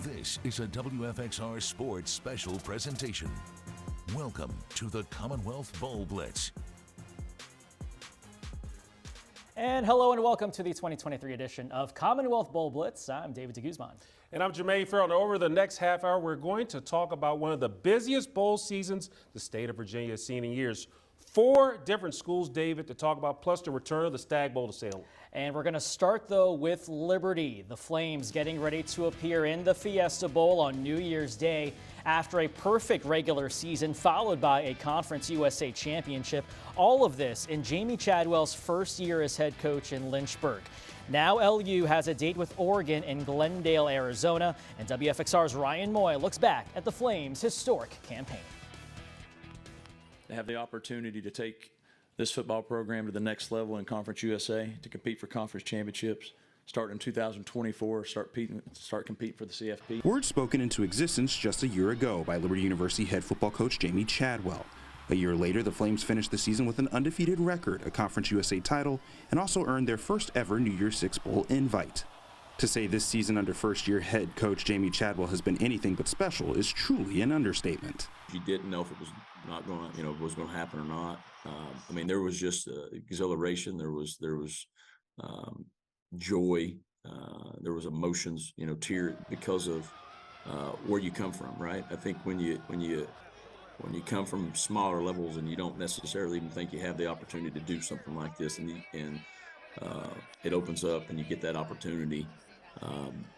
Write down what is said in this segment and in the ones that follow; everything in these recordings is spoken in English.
This is a WFXR Sports Special presentation. Welcome to the Commonwealth Bowl Blitz. And hello and welcome to the 2023 edition of Commonwealth Bowl Blitz. I'm David DeDeguzman. And I'm Jermaine Ferrell. And over the next half hour, we're going to talk about one of the busiest bowl seasons the state of Virginia has seen in years. 4 different schools, David, to talk about, plus the return of the Stag Bowl to Salem. And we're going to start, though, with Liberty. The Flames getting ready to appear in the Fiesta Bowl on New Year's Day after a perfect regular season followed by a Conference USA championship. All of this in Jamie Chadwell's first year as head coach in Lynchburg. Now LU has a date with Oregon in Glendale, Arizona, and WFXR's Ryan Moye looks back at the Flames' historic campaign. They have the opportunity to take this football program to the next level in Conference USA, to compete for conference championships, start in 2024, start competing for the CFP. Words spoken into existence just a year ago by Liberty University head football coach Jamie Chadwell. A year later, the Flames finished the season with an undefeated record, a Conference USA title, and also earned their first ever New Year's Six Bowl invite. To say this season under first-year head coach Jamie Chadwell has been anything but special is truly an understatement. You didn't know if it was not going to, was going to happen or not. I mean, there was just exhilaration. There was joy. There was emotions. Tears because of where you come from, right? I think when you come from smaller levels and you don't necessarily even think you have the opportunity to do something like this, and it opens up and you get that opportunity.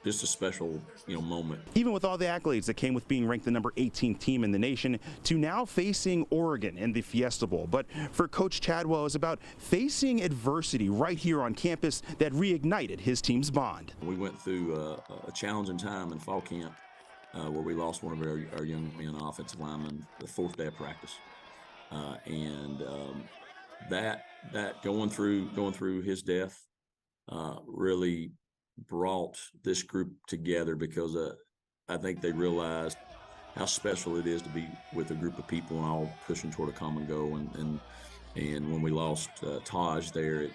Just a special, moment. Even with all the accolades that came with being ranked the number 18th team in the nation, to now facing Oregon in the Fiesta Bowl. But for Coach Chadwell, it's about facing adversity right here on campus that reignited his team's bond. We went through a challenging time in fall camp where we lost one of our young men, offensive linemen, the 4th day of practice, that going through his death really brought this group together, because I think they realized how special it is to be with a group of people and all pushing toward a common goal. And when we lost Taj there,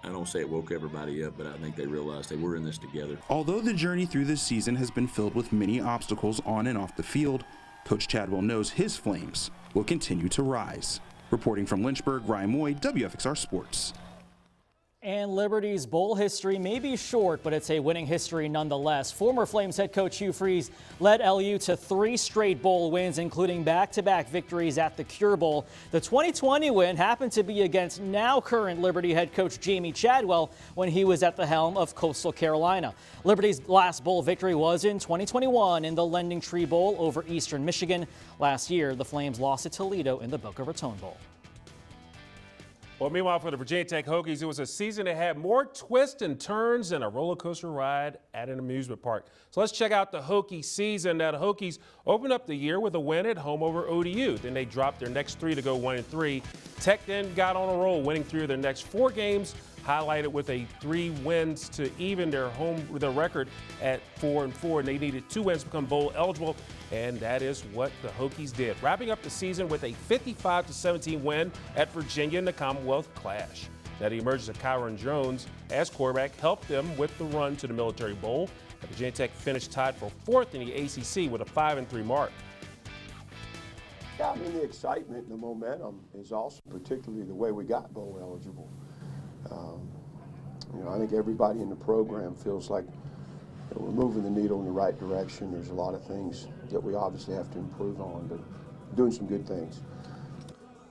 I don't say it woke everybody up, but I think they realized they were in this together. Although the journey through this season has been filled with many obstacles on and off the field, Coach Chadwell knows his Flames will continue to rise. Reporting from Lynchburg, Ryan Moye, WFXR Sports. And Liberty's bowl history may be short, but it's a winning history nonetheless. Former Flames head coach Hugh Freeze led LU to 3 straight bowl wins, including back-to-back victories at the Cure Bowl. The 2020 win happened to be against now current Liberty head coach Jamie Chadwell when he was at the helm of Coastal Carolina. Liberty's last bowl victory was in 2021 in the Lending Tree Bowl over Eastern Michigan. Last year, the Flames lost to Toledo in the Boca Raton Bowl. Well, meanwhile, for the Virginia Tech Hokies, it was a season that had more twists and turns than a roller coaster ride at an amusement park. So let's check out the Hokie season. Now, the Hokies opened up the year with a win at home over ODU. Then they dropped their next 3 to go 1-3. Tech then got on a roll, winning 3 of their next 4 games, highlighted with 3 wins to even their record at 4-4. And they needed 2 wins to become bowl eligible. And that is what the Hokies did, wrapping up the season with a 55-17 win at Virginia in the Commonwealth Clash. Now, the emergence of Kyron Jones as quarterback helped them with the run to the Military Bowl. And Virginia Tech finished tied for 4th in the ACC with a 5-3 mark. Yeah, I mean, the excitement and the momentum is awesome, particularly the way we got bowl eligible. I think everybody in the program feels like we're moving the needle in the right direction. There's a lot of things that we obviously have to improve on, but doing some good things.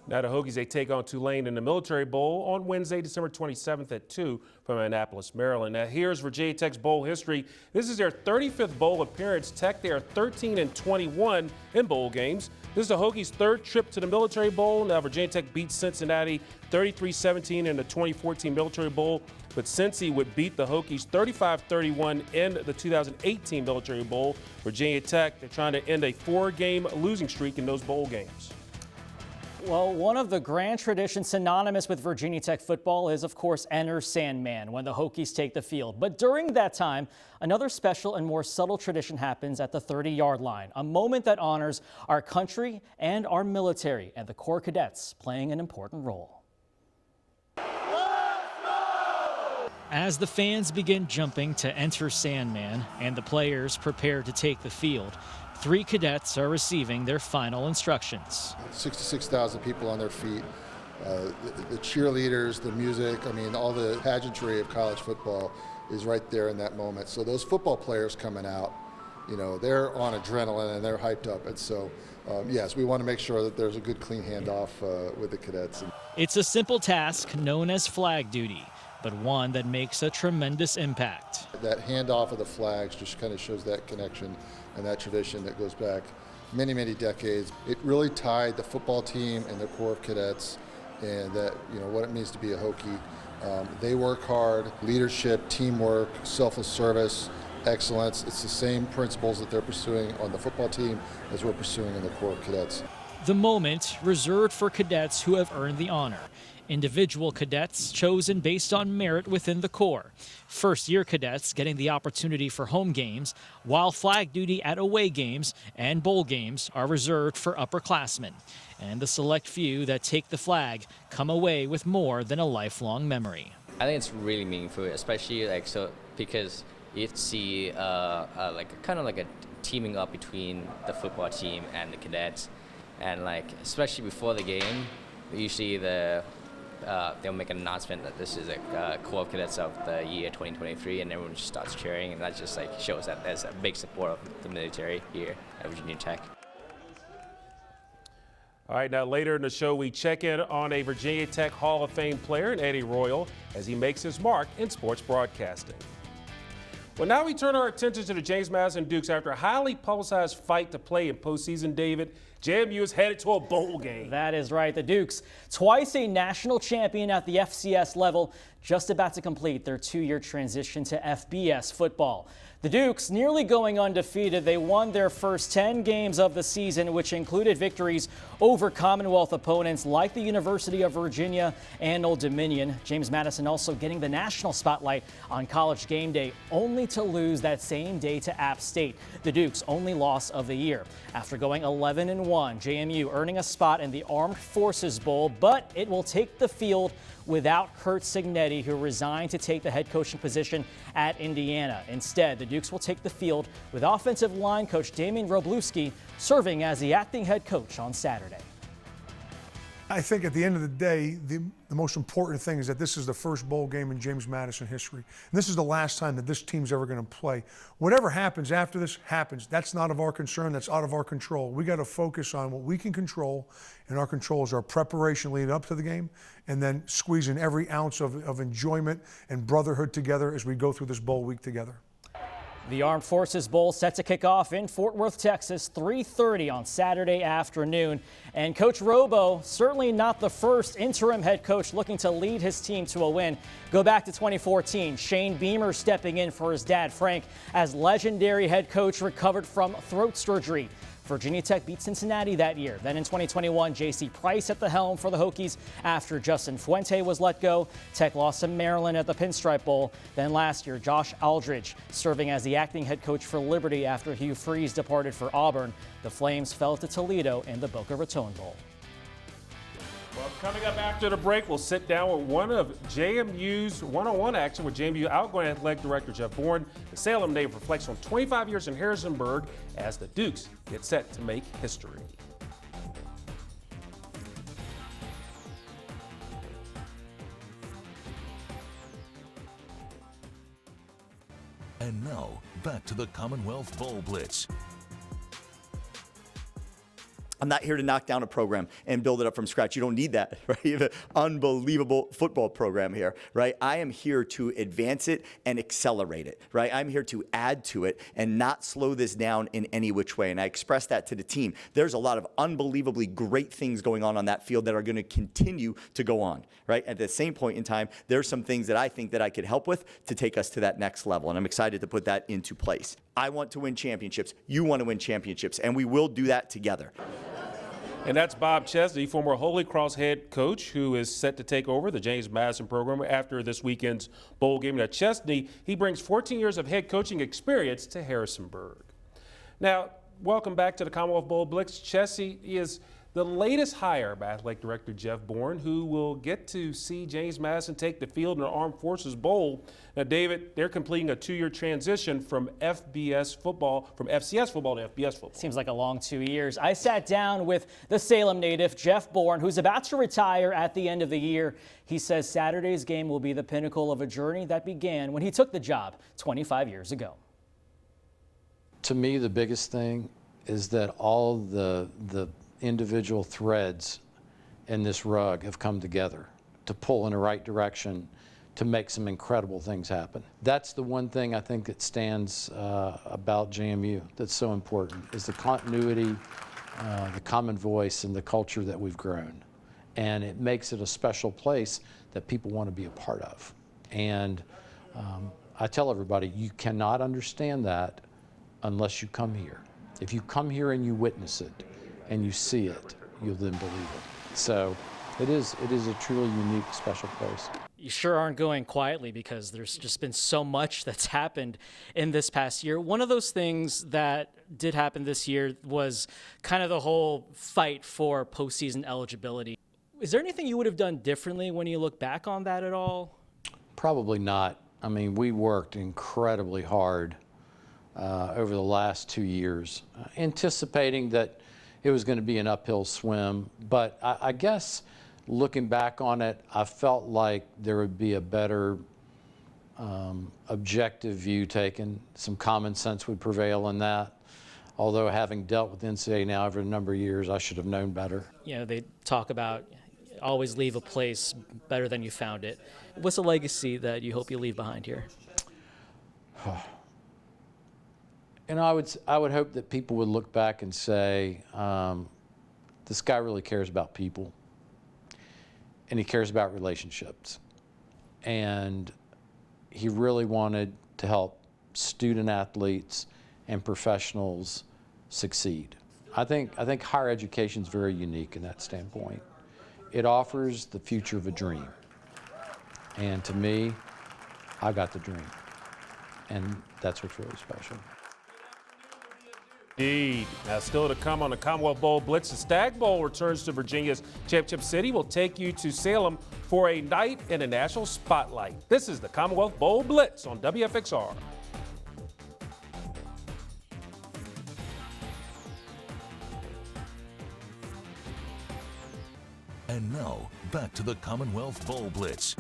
Now the Hokies, they take on Tulane in the Military Bowl on Wednesday, December 27th at 2 from Annapolis, Maryland. Now here's Virginia Tech's bowl history. This is their 35th bowl appearance. Tech, they are 13-21 in bowl games. This is the Hokies' 3rd trip to the Military Bowl. Now Virginia Tech beat Cincinnati 33-17 in the 2014 Military Bowl, but Cincy would beat the Hokies 35-31 in the 2018 Military Bowl. Virginia Tech, they're trying to end a 4-game losing streak in those bowl games. Well, one of the grand traditions synonymous with Virginia Tech football is, of course, Enter Sandman when the Hokies take the field. But during that time, another special and more subtle tradition happens at the 30-yard line, a moment that honors our country and our military, and the Corps Cadets playing an important role. As the fans begin jumping to enter Sandman and the players prepare to take the field, 3 cadets are receiving their final instructions. 66,000 people on their feet, the cheerleaders, the music, I mean, all the pageantry of college football is right there in that moment. So those football players coming out, you know, they're on adrenaline and they're hyped up. And so, yes, we want to make sure that there's a good, clean handoff with the cadets. It's a simple task known as flag duty, but one that makes a tremendous impact. That handoff of the flags just kind of shows that connection and that tradition that goes back many, many decades. It really tied the football team and the Corps of Cadets and that, you know, what it means to be a Hokie. They work hard, leadership, teamwork, selfless service, excellence. It's the same principles that they're pursuing on the football team as we're pursuing in the Corps of Cadets. The moment reserved for cadets who have earned the honor. Individual cadets chosen based on merit within the Corps. First-year cadets getting the opportunity for home games, while flag duty at away games and bowl games are reserved for upperclassmen. And the select few that take the flag come away with more than a lifelong memory. I think it's really meaningful, especially because you see kind of like a teaming up between the football team and the cadets, and especially before the game, usually they'll make an announcement that this is a Corps of Cadets of the year 2023, and everyone just starts cheering, and that just shows that there's a big support of the military here at Virginia Tech. All right, now later in the show, we check in on a Virginia Tech Hall of Fame player, Eddie Royal, as he makes his mark in sports broadcasting. Well, now we turn our attention to the James Madison Dukes. After a highly publicized fight to play in postseason, David, JMU is headed to a bowl game. That is right. The Dukes, twice a national champion at the FCS level, just about to complete their 2-year transition to FBS football. The Dukes nearly going undefeated. They won their first 10 games of the season, which included victories over Commonwealth opponents like the University of Virginia and Old Dominion. James Madison also getting the national spotlight on College Game Day, only to lose that same day to App State, the Dukes' only loss of the year. After going 11-1, JMU earning a spot in the Armed Forces Bowl, but it will take the field without Kurt Signetti, who resigned to take the head coaching position at Indiana. Instead, the Dukes will take the field with offensive line coach Damian Wroblewski serving as the acting head coach on Saturday. I think at the end of the day, the most important thing is that this is the first bowl game in James Madison history. And this is the last time that this team's ever going to play. Whatever happens after this happens. That's not of our concern. That's out of our control. We got to focus on what we can control, and our control is our preparation leading up to the game, and then squeezing every ounce of enjoyment and brotherhood together as we go through this bowl week together. The Armed Forces Bowl set to kick off in Fort Worth, Texas, 3:30 on Saturday afternoon. And Coach Robo, certainly not the first interim head coach looking to lead his team to a win. Go back to 2014, Shane Beamer stepping in for his dad, Frank, as legendary head coach recovered from throat surgery. Virginia Tech beat Cincinnati that year. Then in 2021, J.C. Price at the helm for the Hokies after Justin Fuente was let go. Tech lost to Maryland at the Pinstripe Bowl. Then last year, Josh Aldridge serving as the acting head coach for Liberty after Hugh Freeze departed for Auburn. The Flames fell to Toledo in the Boca Raton Bowl. Well, coming up after the break, we'll sit down with one of JMU's one-on-one action with JMU outgoing athletic director Jeff Bourne. The Salem native reflects on 25 years in Harrisonburg as the Dukes get set to make history. And now, back to the Commonwealth Bowl Blitz. I'm not here to knock down a program and build it up from scratch. You don't need that, right? You have an unbelievable football program here, right? I am here to advance it and accelerate it, right? I'm here to add to it and not slow this down in any which way. And I express that to the team. There's a lot of unbelievably great things going on that field that are going to continue to go on, right? At the same point in time, there's some things that I think that I could help with to take us to that next level. And I'm excited to put that into place. I want to win championships. You want to win championships. And we will do that together. And that's Bob Chesney, former Holy Cross head coach, who is set to take over the James Madison program after this weekend's bowl game. Now, Chesney, he brings 14 years of head coaching experience to Harrisonburg. Now, welcome back to the Commonwealth Bowl Blitz. Chesney, is the latest hire by Athletic Director Jeff Bourne, who will get to see James Madison take the field in the Armed Forces Bowl. Now, David, they're completing a 2-year transition from FCS football to FBS football. Seems like a long 2 years. I sat down with the Salem native, Jeff Bourne, who's about to retire at the end of the year. He says Saturday's game will be the pinnacle of a journey that began when he took the job 25 years ago. To me, the biggest thing is that all the individual threads in this rug have come together to pull in the right direction to make some incredible things happen. That's the one thing I think that stands about JMU that's so important, is the continuity, the common voice, and the culture that we've grown. And it makes it a special place that people want to be a part of. And I tell everybody, you cannot understand that unless you come here. If you come here and you witness it and you see it, you'll then believe it. So it is a truly unique, special place. You sure aren't going quietly, because there's just been so much that's happened in this past year. One of those things that did happen this year was kind of the whole fight for postseason eligibility. Is there anything you would have done differently when you look back on that at all? Probably not. I mean, we worked incredibly hard over the last 2 years, anticipating that it was going to be an uphill swim. But I guess looking back on it, I felt like there would be a better objective view taken. Some common sense would prevail in that. Although having dealt with NCAA now over a number of years, I should have known better. You know, they talk about always leave a place better than you found it. What's a legacy that you hope you leave behind here? And I would hope that people would look back and say, this guy really cares about people, and he cares about relationships, and he really wanted to help student athletes and professionals succeed. I think higher education is very unique in that standpoint. It offers the future of a dream, and to me, I got the dream, and that's what's really special. Indeed. Now, still to come on the Commonwealth Bowl Blitz, the Stag Bowl returns to Virginia's Championship City. We'll take you to Salem for a night in a national spotlight. This is the Commonwealth Bowl Blitz on WFXR. And now, back to the Commonwealth Bowl Blitz.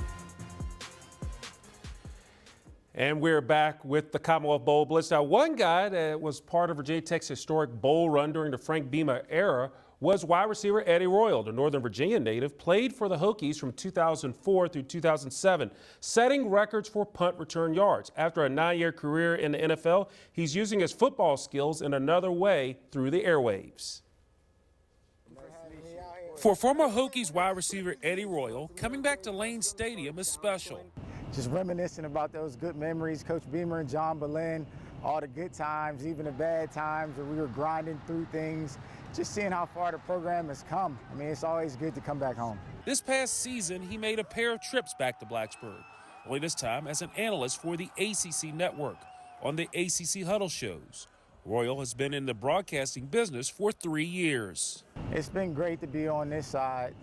And we're back with the Commonwealth Bowl Blitz. Now, one guy that was part of Virginia Tech's historic bowl run during the Frank Beamer era was wide receiver Eddie Royal. The Northern Virginia native played for the Hokies from 2004 through 2007, setting records for punt return yards. After a 9-year career in the NFL, he's using his football skills in another way through the airwaves. For former Hokies wide receiver Eddie Royal, coming back to Lane Stadium is special. Just reminiscing about those good memories, Coach Beamer and John Boleyn, all the good times, even the bad times where we were grinding through things, just seeing how far the program has come. I mean, it's always good to come back home. This past season, he made a pair of trips back to Blacksburg, only this time as an analyst for the ACC network on the ACC Huddle shows. Royal has been in the broadcasting business for 3 years. It's been great to be on this side.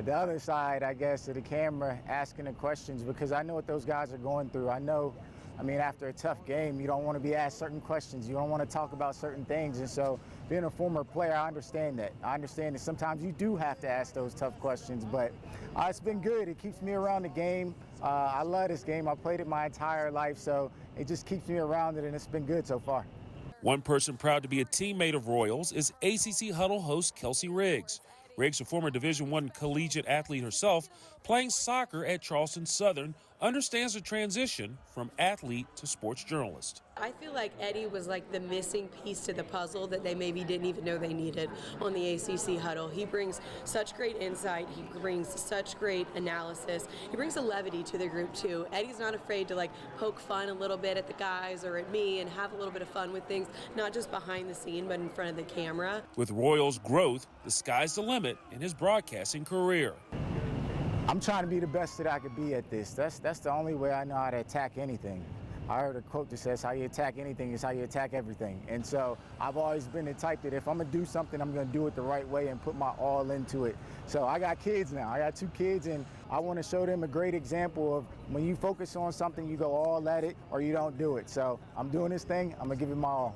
The other side, I guess, of the camera, asking the questions, because I know what those guys are going through. I mean, after a tough game, you don't want to be asked certain questions. You don't want to talk about certain things. And so being a former player, I understand that. I understand that sometimes you do have to ask those tough questions, but it's been good. It keeps me around the game. I love this game. I played it my entire life, so it just keeps me around it, and it's been good so far. One person proud to be a teammate of Royals is ACC Huddle host Kelsey Riggs. Riggs, a former Division I collegiate athlete herself, playing soccer at Charleston Southern, understands the transition from athlete to sports journalist. I feel like Eddie was like the missing piece to the puzzle that they maybe didn't even know they needed on the ACC Huddle. He brings such great insight. He brings such great analysis. He brings a levity to the group too. Eddie's not afraid to like poke fun a little bit at the guys or at me and have a little bit of fun with things, not just behind the scene, but in front of the camera. With Royal's growth, the sky's the limit in his broadcasting career. I'm trying to be the best that I could be at this. That's the only way I know how to attack anything. I heard a quote that says, how you attack anything is how you attack everything. And so I've always been the type that if I'm going to do something, I'm going to do it the right way and put my all into it. So I got kids now. I got 2 kids, and I want to show them a great example of when you focus on something, you go all at it or you don't do it. So I'm doing this thing. I'm going to give it my all.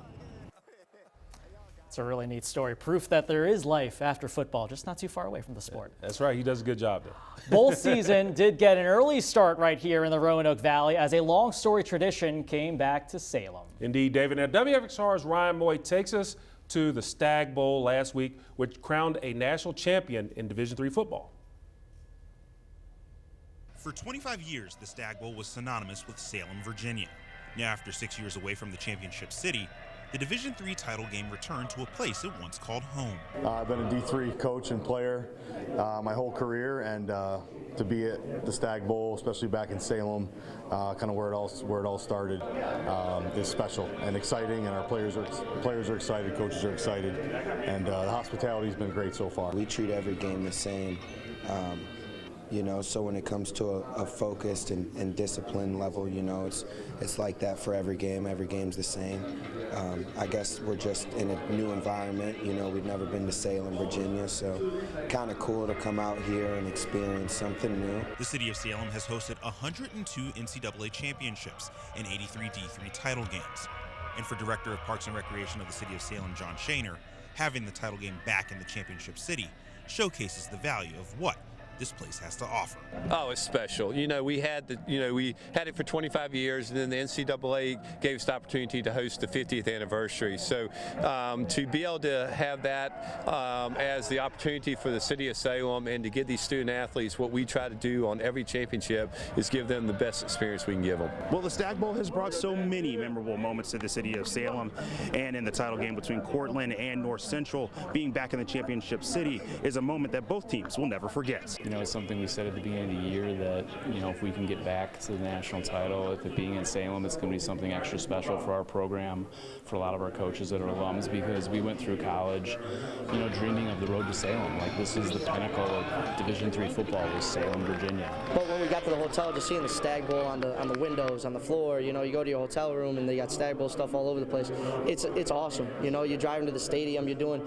It's a really neat story. Proof that there is life after football, just not too far away from the sport. That's right. He does a good job there. Bowl season did get an early start right here in the Roanoke Valley as a long story tradition came back to Salem. Indeed, David. Now, WFXR's Ryan Moye takes us to the Stag Bowl last week, which crowned a national champion in Division III football. For 25 years, the Stag Bowl was synonymous with Salem, Virginia. Now, after 6 years away from the championship city, the Division III title game returned to a place it once called home. I've been a D3 coach and player my whole career, and to be at the Stag Bowl, especially back in Salem, kind of where it all started, is special and exciting. And our players are excited, coaches are excited, and the hospitality has been great so far. We treat every game the same. You know, so when it comes to a focused and disciplined level, you know, it's like that for every game. Every game's the same. I guess we're just in a new environment. You know, we've never been to Salem, Virginia, so kind of cool to come out here and experience something new. The city of Salem has hosted 102 NCAA championships and 83 D3 title games. And for Director of Parks and Recreation of the city of Salem, John Shaner, having the title game back in the championship city showcases the value of what this place has to offer. Oh, it's special. You know, we had it for 25 years, and then the NCAA gave us the opportunity to host the 50th anniversary. So to be able to have that as the opportunity for the city of Salem and to give these student athletes what we try to do on every championship is give them the best experience we can give them. Well, the Stag Bowl has brought so many memorable moments to the city of Salem, and in the title game between Cortland and North Central, being back in the championship city is a moment that both teams will never forget. You know, it's something we said at the beginning of the year that, you know, if we can get back to the national title, if it being in Salem, it's going to be something extra special for our program, for a lot of our coaches that are alums, because we went through college, you know, dreaming of the road to Salem. Like, this is the pinnacle of Division III football, was Salem, Virginia. But when we got to the hotel, just seeing the Stag Bowl on the windows, on the floor, you know, you go to your hotel room and they got Stag Bowl stuff all over the place. It's awesome. You know, you're driving to the stadium, you're doing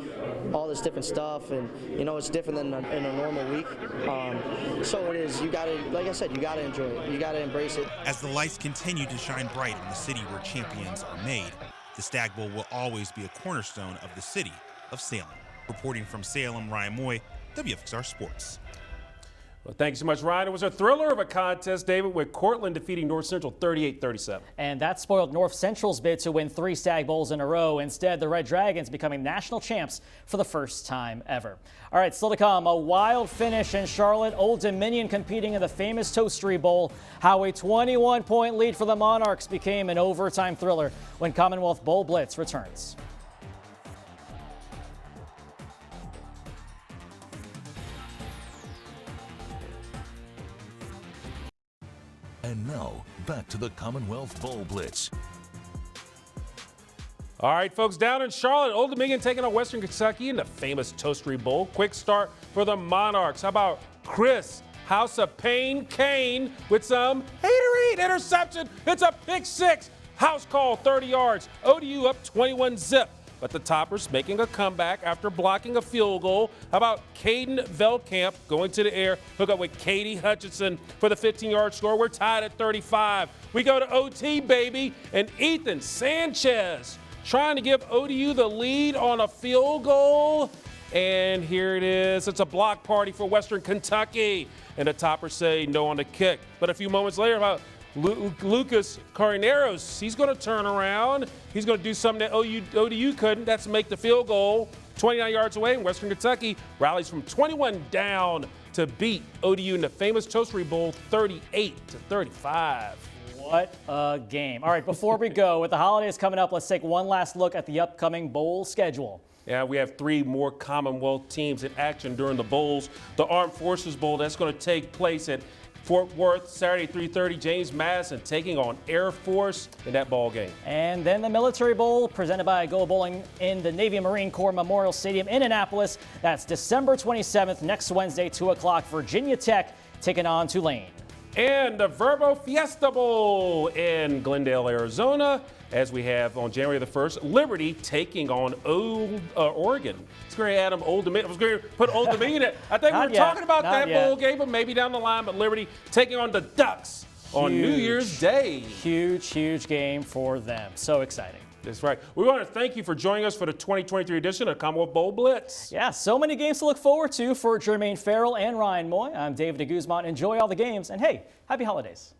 all this different stuff, and, you know, it's different than in a normal week. So it is, you gotta, like I said, you gotta enjoy it. You gotta embrace it. As the lights continue to shine bright in the city where champions are made, the Stag Bowl will always be a cornerstone of the city of Salem. Reporting from Salem, Ryan Moye, WFXR Sports. Well, thank you so much, Ryan. It was a thriller of a contest, David, with Cortland defeating North Central 38-37. And that spoiled North Central's bid to win 3 Stag Bowls in a row. Instead, the Red Dragons becoming national champs for the first time ever. All right, still to come, a wild finish in Charlotte. Old Dominion competing in the famous Toastery Bowl. How a 21-point lead for the Monarchs became an overtime thriller when Commonwealth Bowl Blitz returns. And now, back to the Commonwealth Bowl Blitz. All right, folks, down in Charlotte, Old Dominion taking on Western Kentucky in the famous Toastery Bowl. Quick start for the Monarchs. How about Chris House of Pain Kane with some haterade interception? It's a pick 6. House call, 30 yards. ODU up 21-zip. But the Toppers making a comeback after blocking a field goal. How about Caden Velkamp going to the air, hook up with Katie Hutchinson for the 15-yard score. We're tied at 35. We go to OT, baby, and Ethan Sanchez trying to give ODU the lead on a field goal. And here it is. It's a block party for Western Kentucky. And the Toppers say no on the kick. But a few moments later, about Lucas Carineros, he's going to turn around. He's going to do something that ODU couldn't. That's make the field goal 29 yards away. And Western Kentucky rallies from 21 down to beat ODU in the famous Toastery Bowl 38-35. What a game. All right, before we go, with the holidays coming up, let's take one last look at the upcoming bowl schedule. Yeah, we have 3 more Commonwealth teams in action during the bowls. The Armed Forces Bowl, that's going to take place at Fort Worth, Saturday, 3:30. James Madison taking on Air Force in that ball game. And then the Military Bowl, presented by Go Bowling in the Navy and Marine Corps Memorial Stadium in Annapolis. That's December 27th, next Wednesday, 2 o'clock. Virginia Tech taking on Tulane. And the Verbo Fiesta Bowl in Glendale, Arizona, as we have on January the 1st, Liberty taking on Oregon. It's going to add Old Dominion. I was going to put Old Dominion in it. I think we were talking about that bowl game, but maybe down the line. But Liberty taking on the Ducks on New Year's Day. Huge game for them. So exciting. That's right. We want to thank you for joining us for the 2023 edition of Commonwealth Bowl Blitz. Yeah, so many games to look forward to for Jermaine Ferrell and Ryan Moye. I'm David DeGuzman. Enjoy all the games, and hey, happy holidays.